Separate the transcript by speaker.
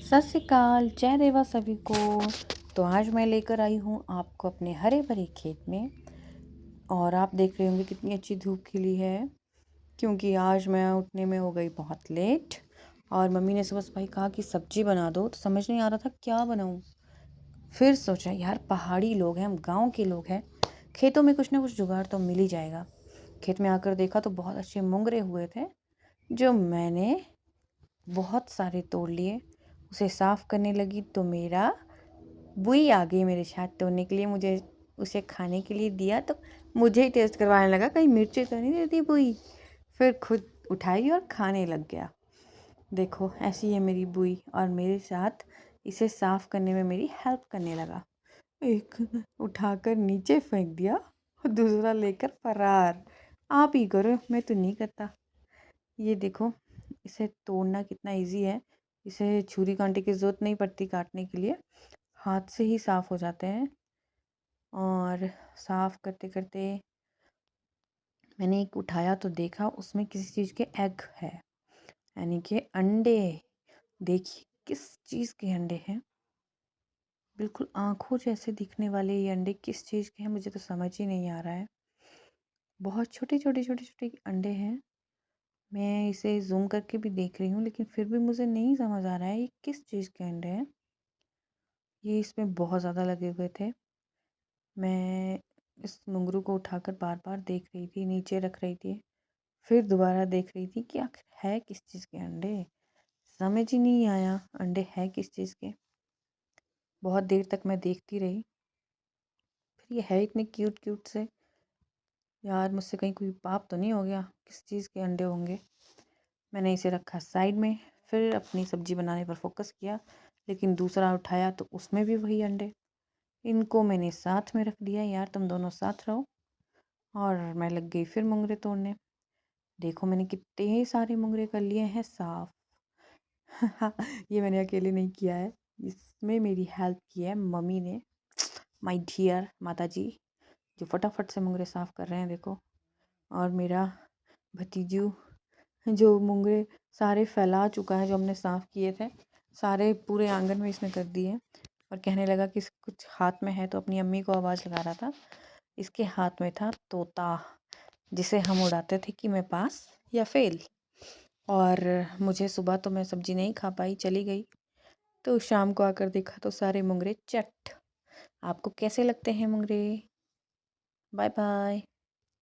Speaker 1: सत श्री अकाल, जय देवा सभी को। तो आज मैं लेकर आई हूँ आपको अपने हरे भरे खेत में। और आप देख रहे होंगे कितनी अच्छी धूप खिली है, क्योंकि आज मैं उठने में हो गई बहुत लेट। और मम्मी ने सुबह भाई कहा कि सब्जी बना दो, तो समझ नहीं आ रहा था क्या बनाऊँ। फिर सोचा यार पहाड़ी लोग हैं, हम गाँव के लोग हैं, खेतों में कुछ ना कुछ जुगाड़ तो मिल ही जाएगा। खेत में आकर देखा तो बहुत अच्छे मुंगरे हुए थे, जो मैंने बहुत सारे तोड़ लिए। उसे साफ़ करने लगी तो मेरा बुई आ गई मेरे साथ तोड़ने के लिए। मुझे उसे खाने के लिए दिया तो मुझे ही टेस्ट करवाने लगा, कहीं मिर्ची तो नहीं देती बुई। फिर खुद उठाई और खाने लग गया। देखो ऐसी है मेरी बुई, और मेरे साथ इसे साफ़ करने में मेरी हेल्प करने लगा। एक उठाकर नीचे फेंक दिया और दूसरा लेकर फरार। आप ही करो, मैं तो नहीं करता। ये देखो, इसे तोड़ना कितना इजी है। इसे छुरी कांटे की ज़रूरत नहीं पड़ती काटने के लिए, हाथ से ही साफ़ हो जाते हैं। और साफ़ करते करते मैंने एक उठाया तो देखा उसमें किसी चीज़ के एग है, यानी कि अंडे। देखिए किस चीज़ के अंडे हैं, बिल्कुल आँखों जैसे दिखने वाले ये अंडे किस चीज़ के हैं मुझे तो समझ ही नहीं आ रहा है। बहुत छोटे छोटे छोटे छोटे अंडे हैं। मैं इसे ज़ूम करके भी देख रही हूँ, लेकिन फिर भी मुझे नहीं समझ आ रहा है ये किस चीज़ के अंडे हैं। ये इसमें बहुत ज़्यादा लगे हुए थे। मैं इस मुंगरू को उठाकर बार बार देख रही थी, नीचे रख रही थी, फिर दोबारा देख रही थी कि आखिर है किस चीज़ के अंडे। समझ ही नहीं आया अंडे है किस चीज़ के। बहुत देर तक मैं देखती रही। फिर ये है इतने क्यूट क्यूट से, यार मुझसे कहीं कोई पाप तो नहीं हो गया, किस चीज़ के अंडे होंगे। मैंने इसे रखा साइड में, फिर अपनी सब्जी बनाने पर फोकस किया, लेकिन दूसरा उठाया तो उसमें भी वही अंडे। इनको मैंने साथ में रख दिया, यार तुम दोनों साथ रहो। और मैं लग गई फिर मुंगरे तोड़ने। देखो मैंने कितने सारे मुंगरे कर लिए हैं साफ। ये मैंने अकेले नहीं किया है, इसमें मेरी हेल्प की है मम्मी ने, माय डियर माता जी, जो फटाफट से मुंगरे साफ कर रहे हैं देखो। और मेरा भतीजू जो मुंगरे सारे फैला चुका है, जो हमने साफ किए थे सारे पूरे आंगन में इसने कर दिए। और कहने लगा कि कुछ हाथ में है, तो अपनी अम्मी को आवाज़ लगा रहा था। इसके हाथ में था तोता, जिसे हम उड़ाते थे कि मैं पास या फेल। और मुझे सुबह तो मैं सब्जी नहीं खा पाई, चली गई, तो शाम को आकर देखा तो सारे मुंगरे चट। आपको कैसे लगते हैं मुंगरे? Bye bye.